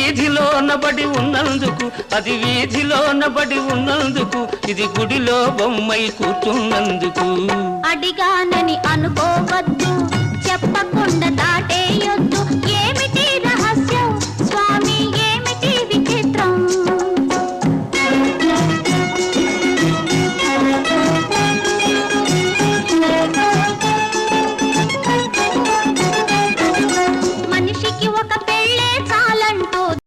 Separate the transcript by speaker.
Speaker 1: వీధిలో నబడి ఉన్నందుకు, అది వీధిలో నబడి ఉన్నందుకు, ఇది గుడిలో బొమ్మై కూర్చున్నందుకు.
Speaker 2: అడిగానని అనుకోవద్దు, చెప్పకుండా దాటేయొద్దు.